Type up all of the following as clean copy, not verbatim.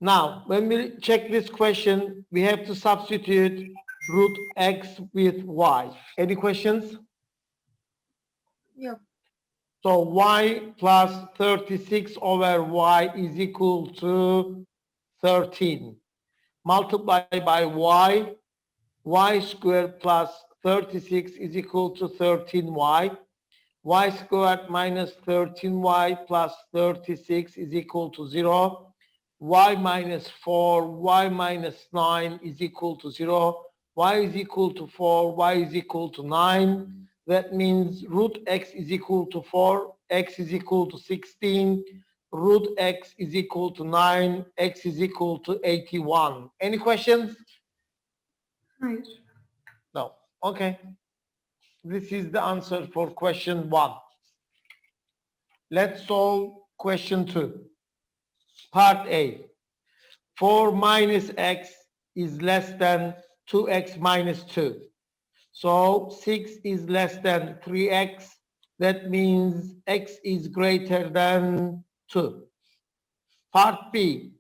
Now, when we check this question, we have to substitute root x with y. Any questions? Yok. So y plus 36 over y is equal to 13. Multiply by y squared plus 36 is equal to 13y. Y squared minus 13y plus 36 is equal to 0. Y minus 4, y minus 9 is equal to 0. Y is equal to 4, y is equal to 9. That means root x is equal to 4, x is equal to 16, root x is equal to 9, x is equal to 81. Any questions? Hayır. No. Okay. This is the answer for question 1. Let's solve question 2. Part A. 4 minus x is less than 2x minus 2. So 6 is less than 3x. That means x is greater than 2. Part B.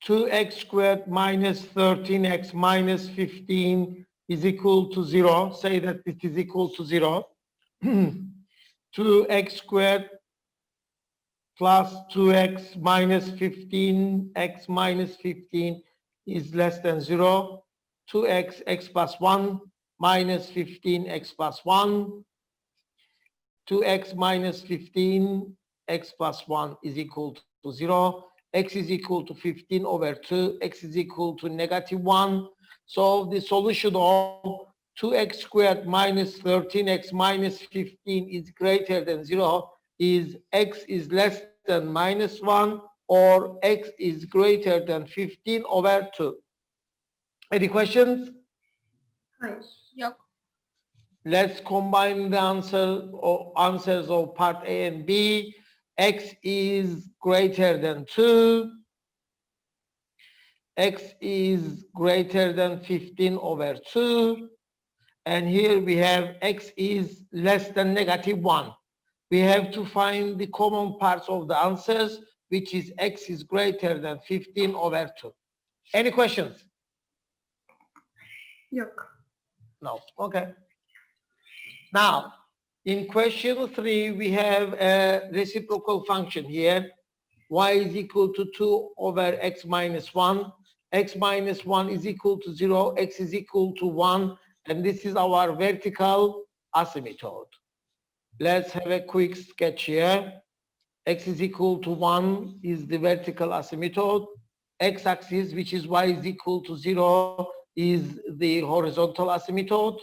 2x squared minus 13x minus 15 is equal to 0. Say that it is equal to 0. 2x squared plus 2x minus 15, x minus 15 is less than 0. 2x, x plus 1 minus 15, x plus 1. 2x minus 15, x plus 1 is equal to 0. X is equal to 15 over 2. X is equal to negative 1. So the solution of 2x squared minus 13x minus 15 is greater than 0 is x is less than minus 1 or x is greater than 15 over 2. Any questions? Hayır. Yok. Let's combine the answers of part A and B. X is greater than 2. X is greater than 15 over 2. And here we have x is less than negative 1. We have to find the common parts of the answers, which is x is greater than 15 over 2. Any questions? Yok. No. Okay. Now, in question 3, we have a reciprocal function here. Y is equal to 2 over x minus 1. X minus 1 is equal to 0. X is equal to 1. And this is our vertical asymptote. Let's have a quick sketch here. X is equal to 1 is the vertical asymptote. X-axis, which is y is equal to 0, is the horizontal asymptote.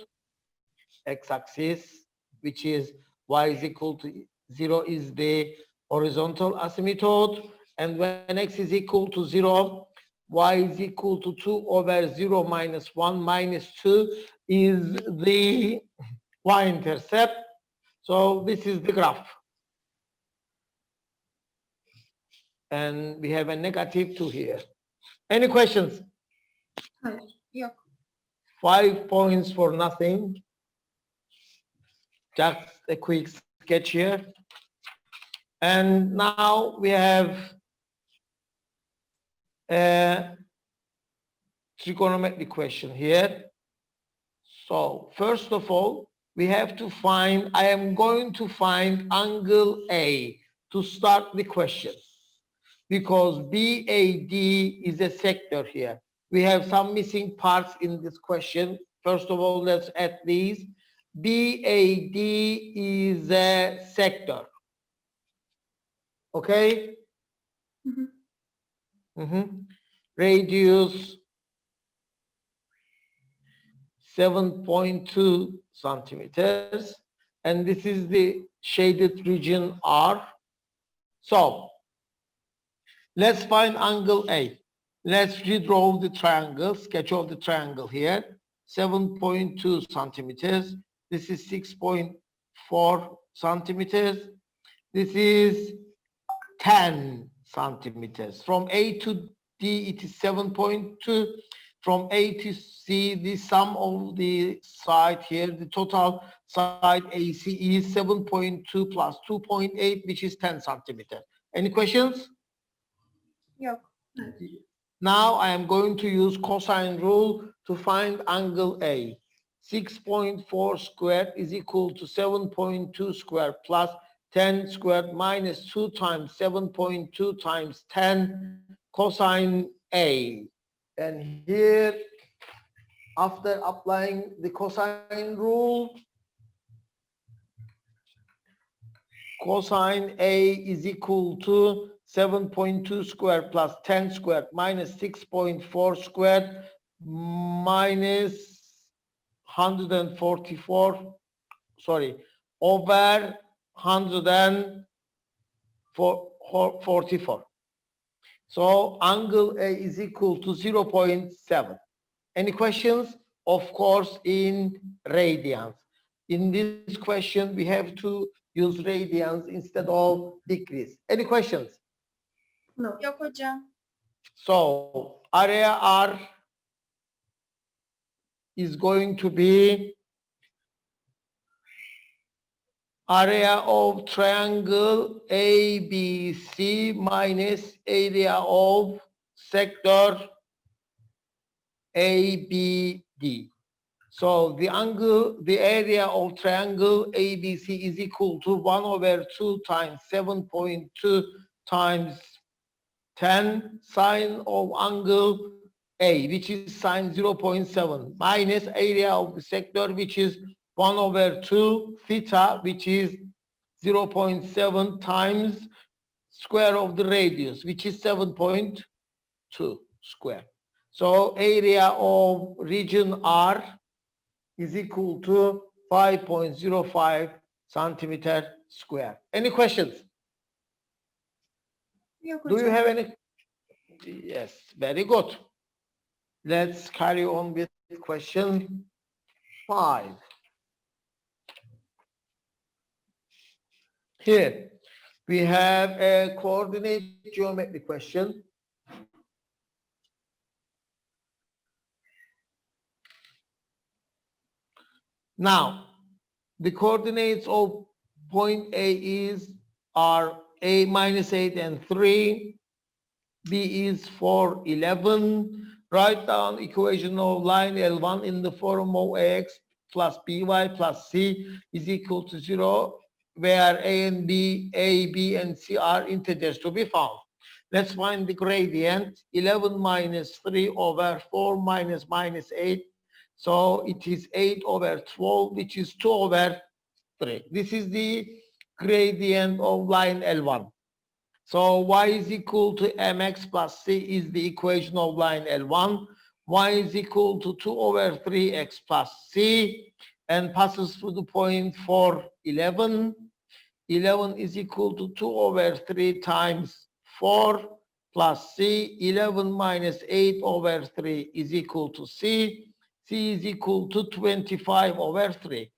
X-axis, which is y is equal to 0, is the horizontal asymptote. And when x is equal to 0, y is equal to 2 over 0 minus 1 minus 2 is the y-intercept. So this is the graph. And we have a negative 2 here. Any questions? Hayır. Yok. 5 points for nothing. Just a quick sketch here. And now we have a trigonometric question here. So first of all, we have to find, I am going to find angle A to start the question, because BAD is a sector here. We have some missing parts in this question. First of all, let's add these. BAD is a sector. Okay? Radius 7.2 centimeters. And this is the shaded region R. So let's find angle A. Let's redraw the triangle, sketch of the triangle here. 7.2 centimeters. This is 6.4 centimeters. This is 10 centimeters. From A to D, it is 7.2. From A to C, the sum of the side here, the total side AC is 7.2 plus 2.8, which is 10 centimeters. Any questions? Yok. Hayır. Now I am going to use cosine rule to find angle A. 6.4 squared is equal to 7.2 squared plus 10 squared minus 2 times 7.2 times 10 cosine A. And here, after applying the cosine rule, cosine A is equal to 7.2 squared plus 10 squared minus 6.4 squared minus 144, sorry, over 144. So angle A is equal to 0.7. Any questions? Of course, in radians. In this question, we have to use radians instead of degrees. Any questions? No. Yok hocam. So area R is going to be area of triangle ABC minus area of sector ABD. So the angle, the area of triangle ABC is equal to 1 over 2 times 7.2 times 10 sine of angle A, which is sine 0.7, minus area of the sector, which is 1 over 2 theta, which is 0.7 times square of the radius, which is 7.2 square. So area of region R is equal to 5.05 centimeter square. Any questions? Yok Do hocam. you have any? Yes, very good. Let's carry on with question 5. Here we have a coordinate geometry question. Now, the coordinates of point A are A minus 8 and 3. B is 4, 11. Write down equation of line L1 in the form of AX plus BY plus C is equal to 0, where A and B, A, B, and C are integers to be found. Let's find the gradient. 11 minus 3 over 4 minus 8. So it is 8 over 12, which is 2 over 3. This is the gradient of line L1. So y is equal to mx plus c is the equation of line L1. Y is equal to 2 over 3x plus c and passes through the point 4, 11. 11 is equal to 2 over 3 times 4 plus c. 11 minus 8 over 3 is equal to c. C is equal to 25 over 3.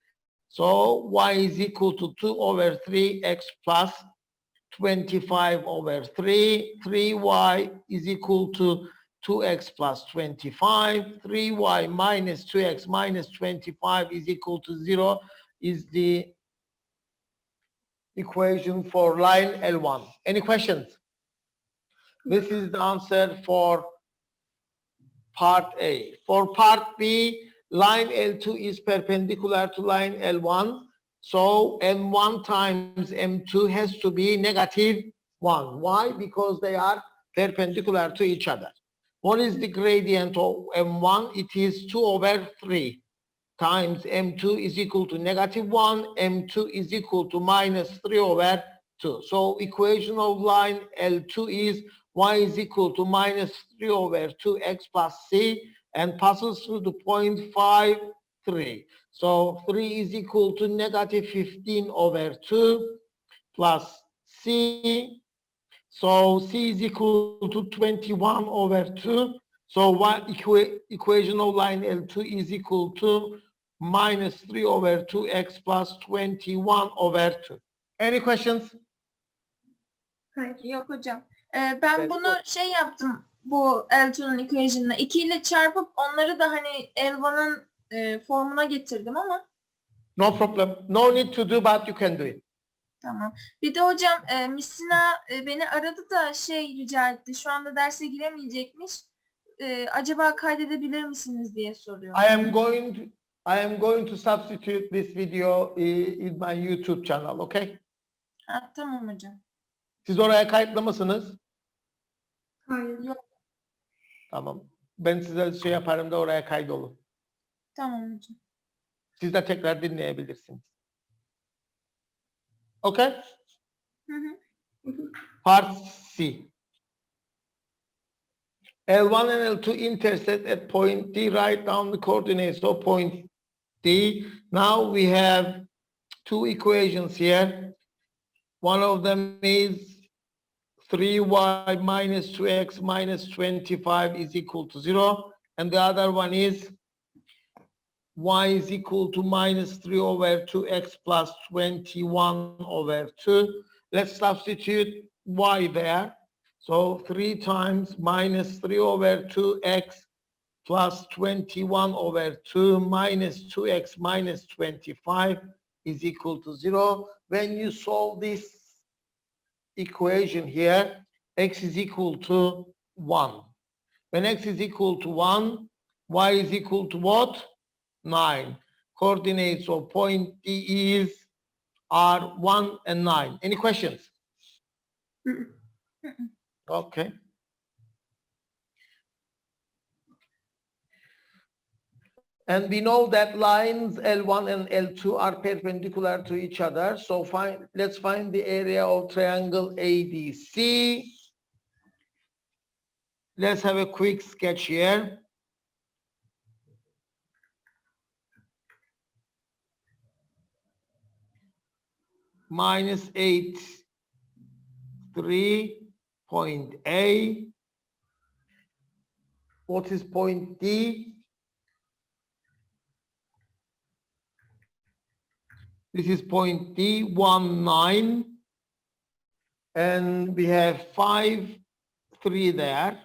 So y is equal to 2 over 3x plus 25 over 3. 3y is equal to 2x plus 25. 3y minus 2x minus 25 is equal to 0 is the equation for line L1. Any questions? This is the answer for part A. For part B, line L2 is perpendicular to line L1. So M1 times M2 has to be negative 1. Why? Because they are perpendicular to each other. What is the gradient of M1? It is 2 over 3 times M2 is equal to negative 1. M2 is equal to minus 3 over 2. So equation of line L2 is y is equal to minus 3 over 2x plus c and passes through the point 5, 3. So 3 is equal to negative 15 over 2 plus c. So c is equal to 21 over 2. So equation of line L2 is equal to minus 3 over 2x plus 21 over 2. Any questions? Hayır. Yok hocam. Ben Evet, bunu şey yaptım. Bu L2'nun equation'ını 2 ile çarpıp onları da hani L1'ın formuna getirdim ama No problem. No need to do, but you can do it. Tamam. Bir de hocam Missina beni aradı da rica etti. Şu anda derse giremeyecekmiş. Acaba kaydedebilir misiniz diye soruyor. I am going to substitute this video in my YouTube channel, okay? Ha, tamam hocam. Siz oraya kayıtlı mısınız? Hayır. Yok. Tamam. Ben size şey yaparım da oraya kaydolun. Tamam hocam. Siz de tekrar dinleyebilirsiniz. Okay? Hı hı. Part C. L1 and L2 intersect at point D. Write down the coordinates of point D. Now we have two equations here. One of them is 3y minus 2x minus 25 is equal to 0. And the other one is y is equal to minus 3 over 2x plus 21 over 2. Let's substitute y there. So 3 times minus 3 over 2x plus 21 over 2 minus 2x minus 25 is equal to 0. When you solve this equation here, x is equal to 1. When x is equal to 1, y is equal to what? 9. Coordinates of point D are 1 and 9. Any questions? Okay. And we know that lines L1 and L2 are perpendicular to each other. So let's find the area of triangle ADC. Let's have a quick sketch here. Minus 8, 3, point A. What is point D? This is point D, 1, 9. And we have 5, 3 there.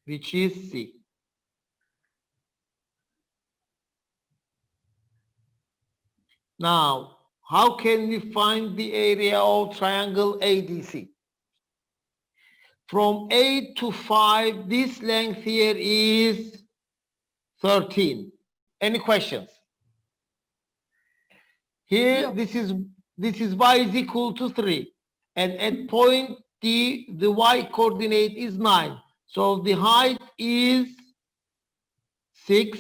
Which is C. Now, how can we find the area of triangle ADC? From 8 to 5, this length here is 13. Any questions? Here, this is y is equal to 3. And at point D, the y coordinate is 9. So the height is 6.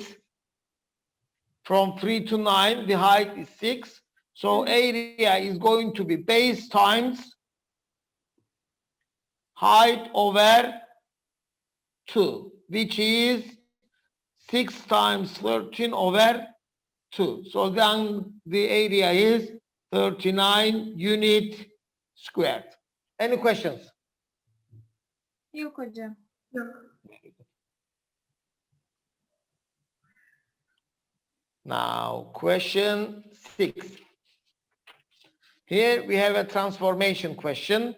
From 3 to 9, the height is 6. So area is going to be base times height over 2, which is 6 times 13 over 2. So then the area is 39 unit squared. Any questions? Yok hocam. Yok. Now, question 6. Here we have a transformation question.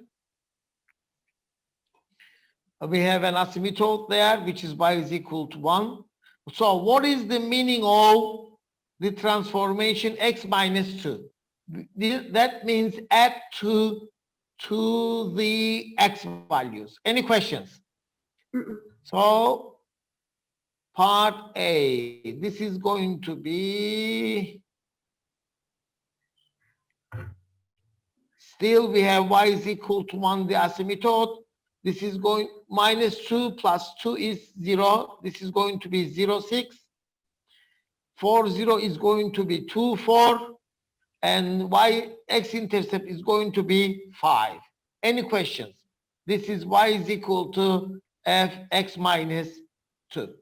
We have an asymptote there, which is y is equal to 1. So what is the meaning of the transformation x minus 2? That means add 2 to the x values. Any questions? So part A, this is going to be, still we have y is equal to 1, the asymptote. This is going, minus 2 plus 2 is 0. This is going to be 0, 6. 4, 0 is going to be 2, 4. And x-intercept is going to be 5. Any questions? This is y is equal to fx minus 2.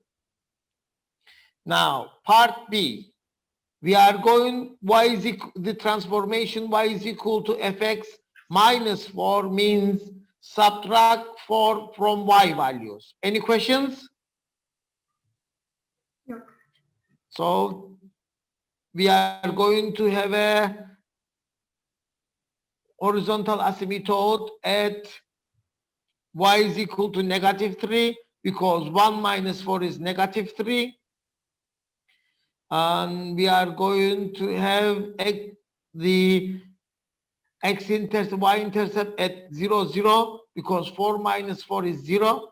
Now, part B. We are going, the transformation y is equal to fx minus 4 means subtract 4 from y values. Any questions? Yok. So we are going to have a horizontal asymptote at y is equal to negative 3 because 1 minus 4 is negative 3. And we are going to have the x-intercept, y-intercept at 0, 0, because 4 minus 4 is 0.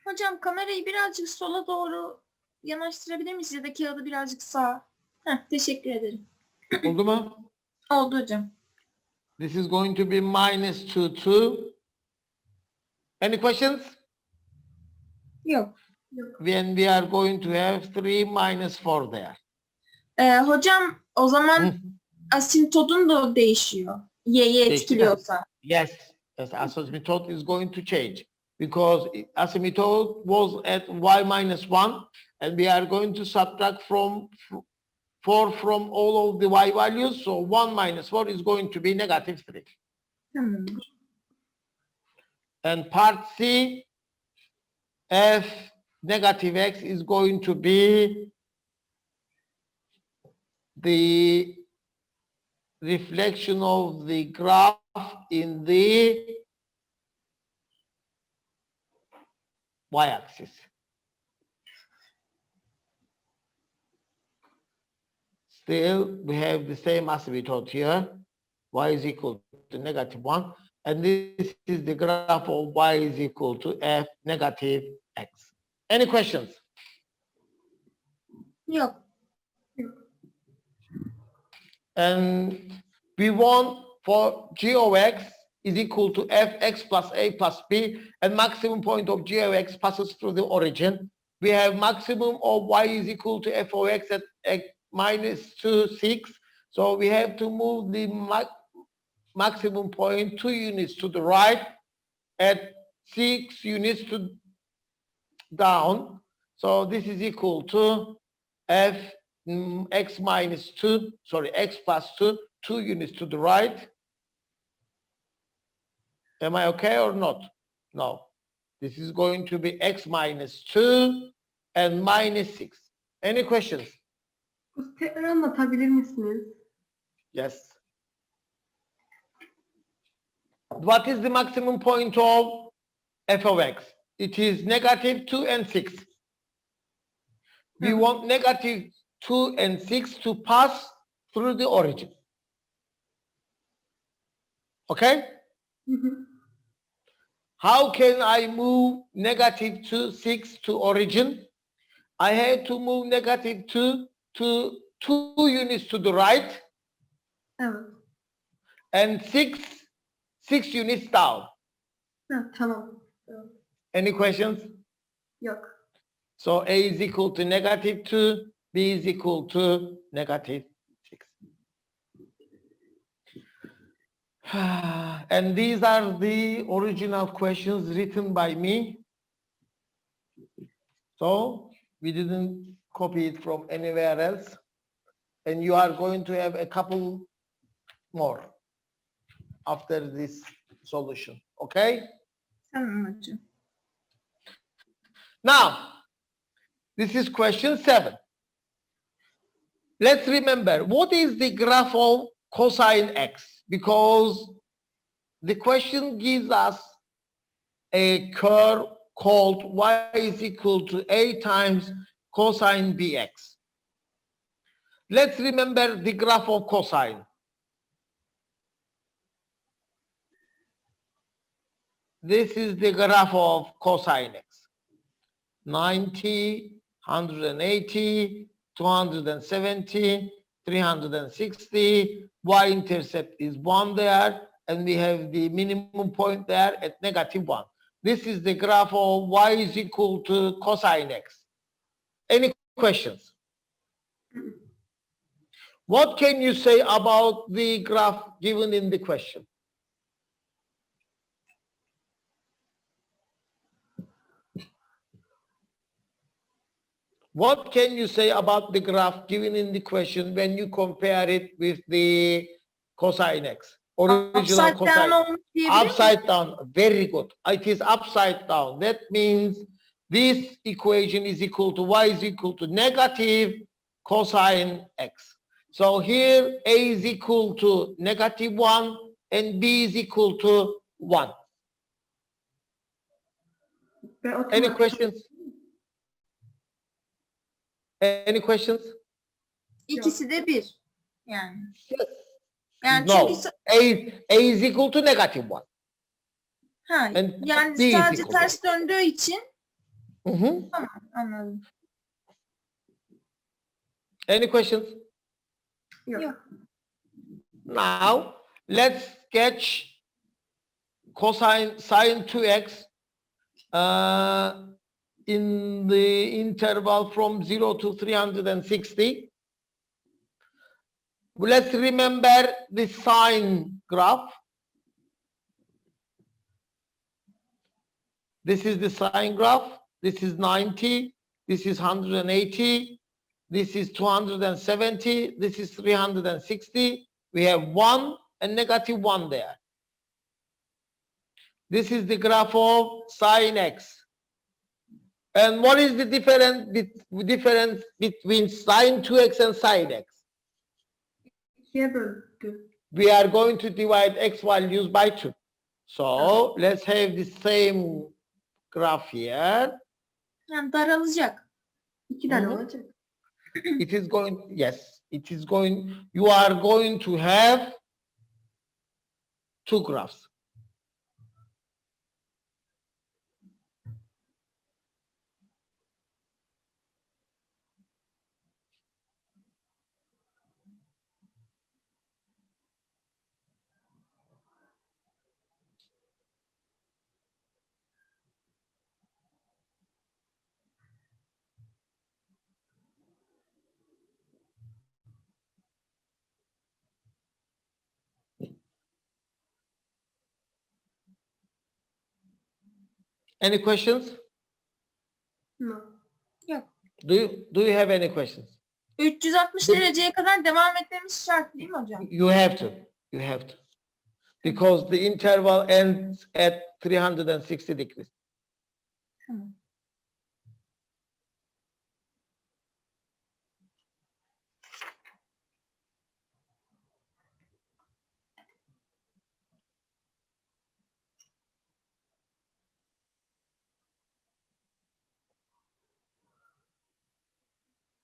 Hocam kamerayı birazcık sola doğru yanaştırabilir misiniz ya da kağıdı birazcık sağa? Teşekkür ederim. Oldu mu? Oldu hocam. This is going to be minus 2, 2. Any questions? Yok. When we are going to have 3 minus 4 there. Hocam o zaman asintotun da değişiyor. Y'ye etkiliyorsa. Yes, yes, asymptote is going to change because asymptote was at y minus 1 and we are going to subtract from 4 from all of the y values. So 1 minus 4 is going to be negative 3. Tamam. And part C, f negative x is going to be the reflection of the graph in the y-axis. Still, we have the same asymptote here. Y is equal to negative 1. And this is the graph of y is equal to f negative x. Any questions? Yok. And we want for g of x is equal to fx plus a plus b, and maximum point of g of x passes through the origin. We have maximum of y is equal to f of x at minus 2, 6. So we have to move the maximum point 2 units to the right at 6 units to down. So this is equal to f x minus 2, sorry, x plus 2, 2 units to the right. Am I okay or not? No. This is going to be x minus 2 and minus 6. Any questions? Tekrar anlatabilir misiniz? Yes. What is the maximum point of f of x? It is negative 2 and 6. We want negative 2 and 6 to pass through the origin. Okay? How can I move negative 2, 6 to origin? I have to move negative 2 to 2 units to the right Evet. and 6 units down. Tamam. Any questions? Yok. So A is equal to negative 2, B is equal to negative 6. And these are the original questions written by me. So we didn't copy it from anywhere else. And you are going to have a couple more after this solution. Okay? Tamam hocam. Now, this is question 7. Let's remember, what is the graph of cosine x? Because the question gives us a curve called y is equal to a times cosine bx. Let's remember the graph of cosine. This is the graph of cosine x. 90, 180, 270, 360, y-intercept is 1 there, and we have the minimum point there at negative 1. This is the graph of y is equal to cosine x. Any questions? What can you say about the graph given in the question? What can you say about the graph given in the question when you compare it with the cosine x? Original Upside cosine. down olmuş diyebilir miyim? Upside down. Very good. It is upside down. That means this equation is equal to y is equal to negative cosine x. So here a is equal to negative 1 and b is equal to 1. Ve Any otomatik. questions? Any questions? İkisi de 1. Yani. Yes. Yani No. çünkü A is equal to negative 1. yani B is sadece equal to. ters döndüğü için Mhm. tamam, anladım. Any questions? Yok. Now let's sketch cosine sine 2x in the interval from 0 to 360. Let's remember the sine graph. This is the sine graph. This is 90. This is 180. This is 270. This is 360. We have 1 and negative 1 there. This is the graph of sine x. And what is the difference between sine 2x and sine x? 2'ye böldü. We are going to divide x values by 2. So let's have the same graph here. Yani daralacak. 2 tane Hı hı. olacak. It is going, yes, it is going, you are going to have 2 graphs. Any questions? No. Yok. Do you have any questions? 360 dereceye kadar devam etmemiz şart değil mi hocam? You have to. You have to. Because the interval ends at 360 degrees. Tamam.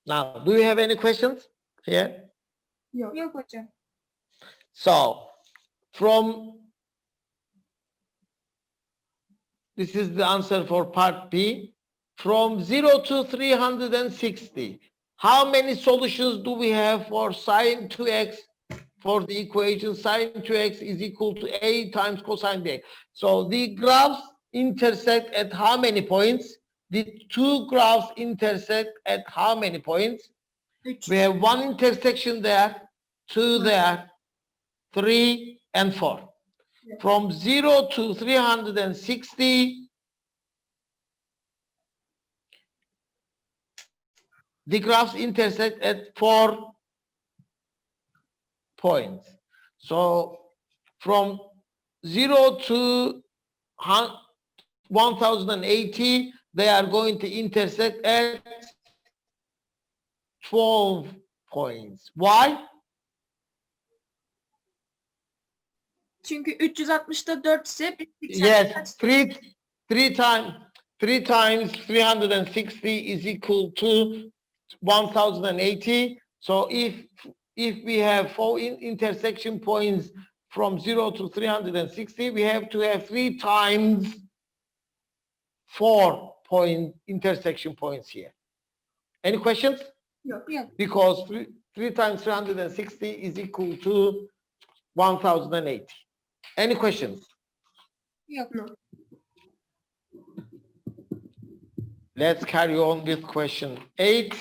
Now, do you have any questions here? Yok. Yok hocam. So, this is the answer for part B. From 0 to 360, how many solutions do we have for sine 2x for the equation sine 2x is equal to a times cosine bx? So the graphs intersect at how many points? The 2 graphs intersect at how many points? 3. We have 1 intersection there, 2 there, 3 and 4. From 0 to 360, the graphs intersect at 4 points. So from 0 to 1080, they are going to intersect at 12 points. Why? Çünkü 360'da 4 ise Yes, 3 times 360 is equal to 1080. So if we have 4 intersection points from 0 to 360, we have to have 3 times 4 intersection points here. Any questions? Yok. Yok. Because 3 times 360 is equal to 1080. Any questions? Yok. No. Let's carry on with question 8.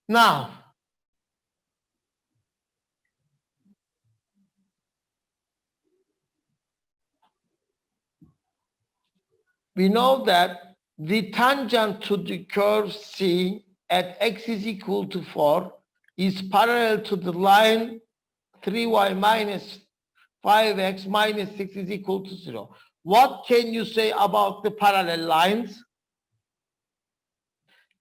Now, we know that the tangent to the curve C at x is equal to 4 is parallel to the line 3y minus 5x minus 6 is equal to 0. What can you say about the parallel lines?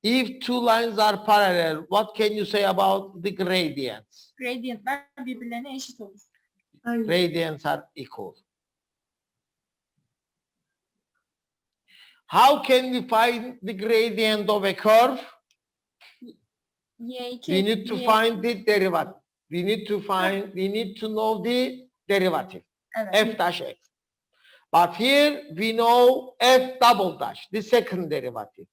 If two lines are parallel, what can you say about the gradients? Gradientler birbirlerine eşit olur. Aynı. Gradients are equal. How can we find the gradient of a curve? Y2 We need to Y- find the derivative. We need to know the derivative. Evet. F dash x. But here we know f double dash, the second derivative.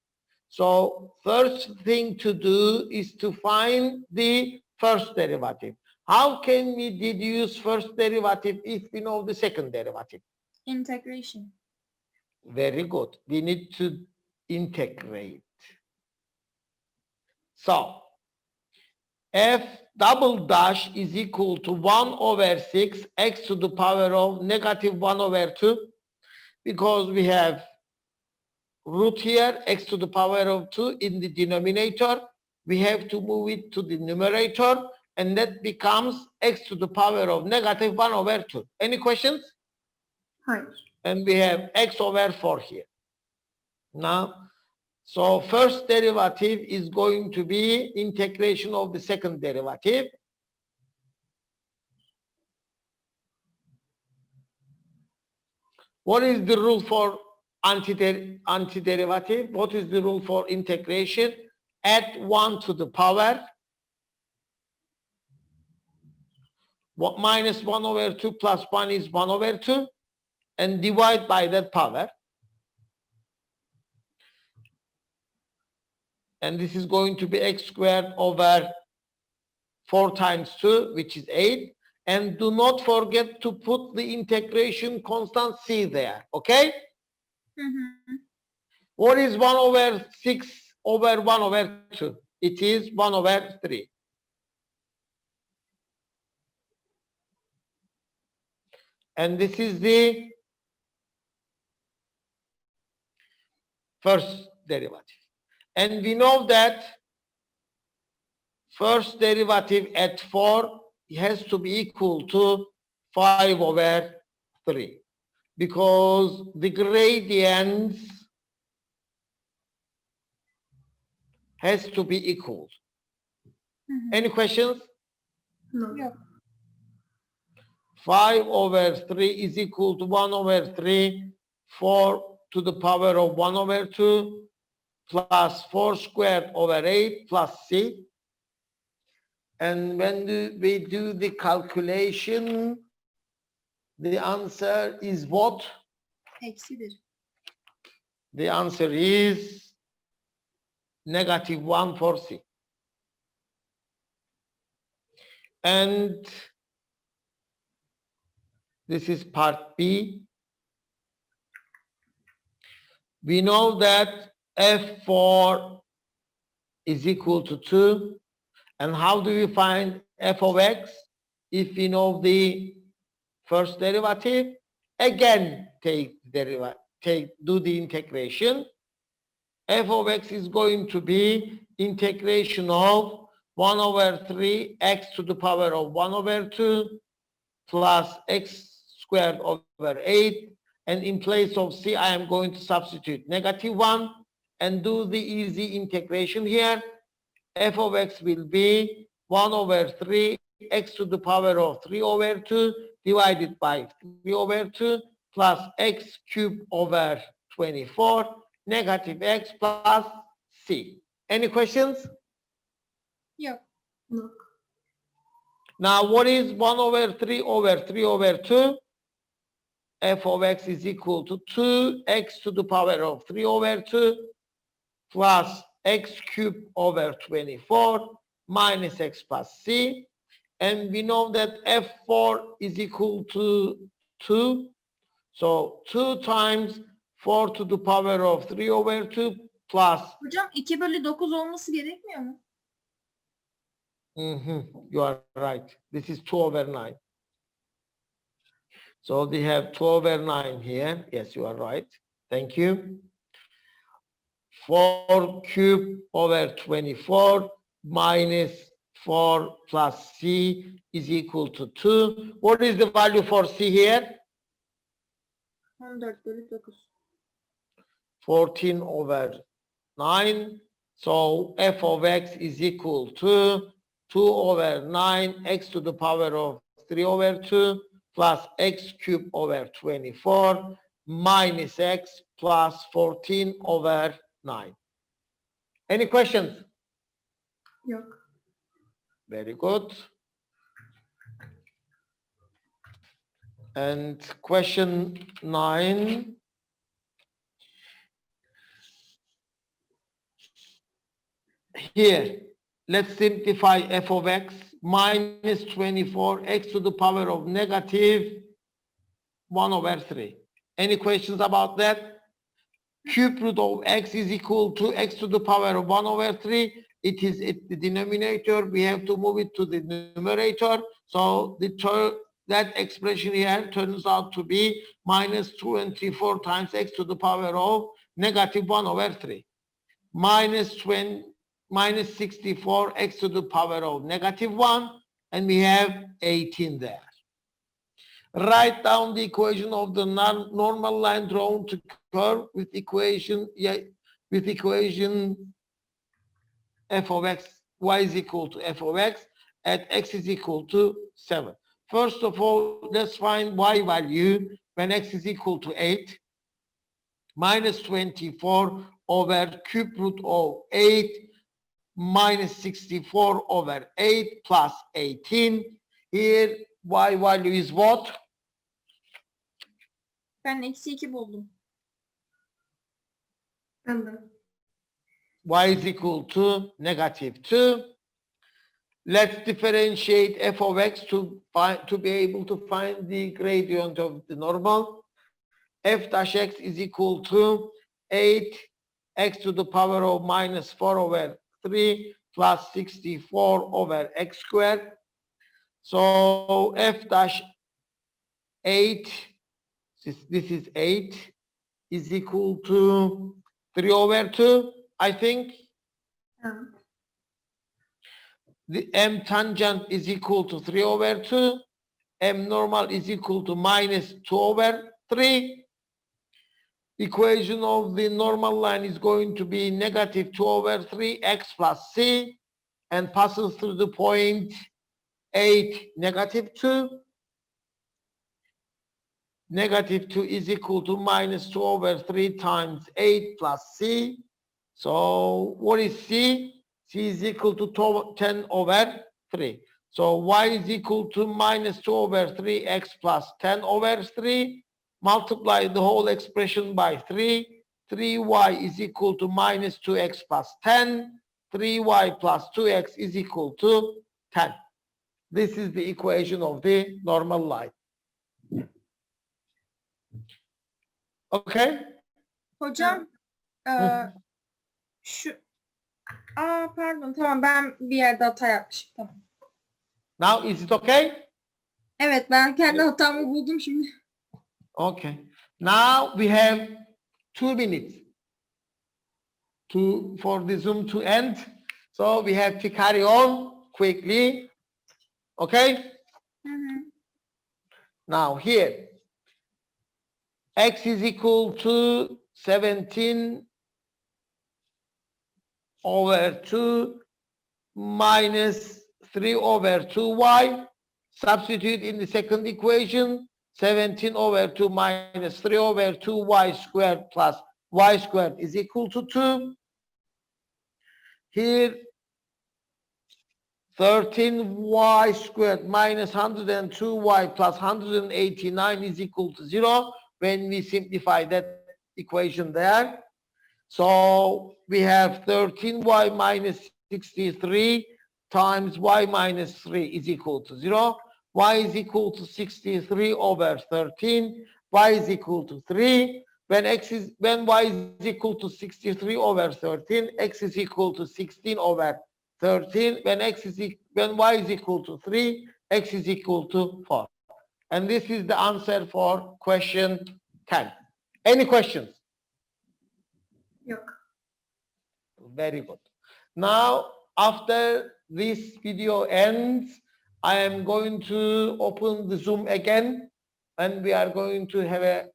So first thing to do is to find the first derivative. How can we deduce first derivative if we know the second derivative? Integration. Very good. We need to integrate. So f double dash is equal to 1 over 6 x to the power of negative 1 over 2, because we have root here, x to the power of 2 in the denominator. We have to move it to the numerator, and that becomes x to the power of negative 1 over 2. Any questions? Hayır. And we have x over 4 here. Now, so first derivative is going to be integration of the second derivative. What is the rule for antiderivative? What is the rule for integration? Add 1 to the power. Minus 1 over 2 plus 1 is 1 over 2. And divide by that power. And this is going to be x squared over 4 times 2, which is 8. And do not forget to put the integration constant c there, okay? Hı hı. What is 1 over 6 over 1 over 2? It is 1 over 3. And this is the first derivative. And we know that first derivative at 4 has to be equal to 5 over 3, because the gradients has to be equal. Hı hı. Any questions? No. Yok. 5 over 3 is equal to 1 over 3, 4 to the power of 1 over 2, plus 4 squared over 8 plus c. And when we do the calculation, the answer is what? Eksidir. The answer is negative 1 for c. And this is part B. We know that f4 is equal to 2. And how do we find f of x? If we know the first derivative, again do the integration. F of x is going to be integration of 1 over 3 x to the power of 1 over 2 plus x squared over 8. And in place of c, I am going to substitute negative 1 and do the easy integration here. F of x will be 1 over 3 x to the power of 3 over 2 divided by 3 over 2 plus x cubed over 24 negative x plus c. Any questions? Yok. No. Now what is 1 over 3 over 3 over 2? F of x is equal to 2x to the power of 3 over 2 plus x cubed over 24 minus x plus c. And we know that f4 is equal to 2. So 2 times 4 to the power of 3 over 2 plus. Hocam 2 bölü 9 olması gerekmiyor mu? You are right. This is 2 over 9. So we have 2 over 9 here. Yes, you are right. Thank you. 4 cubed over 24 minus 4 plus c is equal to 2. What is the value for c here? 14 bölü 9. 14 over 9. So f of x is equal to 2 over 9 x to the power of 3 over 2 plus x cubed over 24 minus x plus 14 over 9. Any questions? Yok. Very good. And question 9. Here, let's simplify f of x minus 24 x to the power of negative 1 over 3. Any questions about that? Cube root of x is equal to x to the power of 1 over 3. It is at the denominator. We have to move it to the numerator. So that expression here turns out to be minus 24 times x to the power of negative 1 over 3. Minus 64 x to the power of negative 1. And we have 18 there. Write down the equation of the normal line drawn to curve with equation f of x, y is equal to f of x at x is equal to 7. First of all, let's find y value when x is equal to 8. Minus 24 over cube root of 8 minus 64 over 8 plus 18. Here y value is what? Ben eksi 2 buldum. Ben de. Y is equal to negative 2. Let's differentiate f of x to be able to find the gradient of the normal. F dash x is equal to 8 x to the power of minus 4 over 3 plus 64 over x squared. So f dash 8, this is 8, is equal to 3 over 2, I think. Evet. The m tangent is equal to 3 over 2. M normal is equal to minus 2 over 3. Equation of the normal line is going to be negative 2 over 3 x plus c and passes through the point 8, negative 2. Negative 2 is equal to minus 2 over 3 times 8 plus c. So what is c? C is equal to 10 over 3. So y is equal to minus 2 over 3x plus 10 over 3. Multiply the whole expression by 3. 3y is equal to minus 2x plus 10. 3y plus 2x is equal to 10. This is the equation of the normal line. Okay? Hocam şu pardon, tamam, ben bir yerde hata yapmışım. Tamam. Now is it okay? Evet, ben kendi hatamı buldum şimdi. Okay. Now we have 2 minutes for the Zoom to end. So we have to carry on quickly. Okay? Hı hı. Now here, x is equal to 17 over 2 minus 3 over 2y. Substitute in the second equation. 17 over 2 minus 3 over 2y squared plus y squared is equal to 2. Here, 13y squared minus 102y plus 189 is equal to 0 when we simplify that equation there. So we have 13y minus 63 times y minus 3 is equal to 0. Y is equal to 63 over 13. Y is equal to 3. When y is equal to 63 over 13, x is equal to 16 over 13. When y is equal to 3, x is equal to 4. And this is the answer for question 10. Any questions? Yok. Very good. Now after this video ends, I am going to open the Zoom again and we are going to have a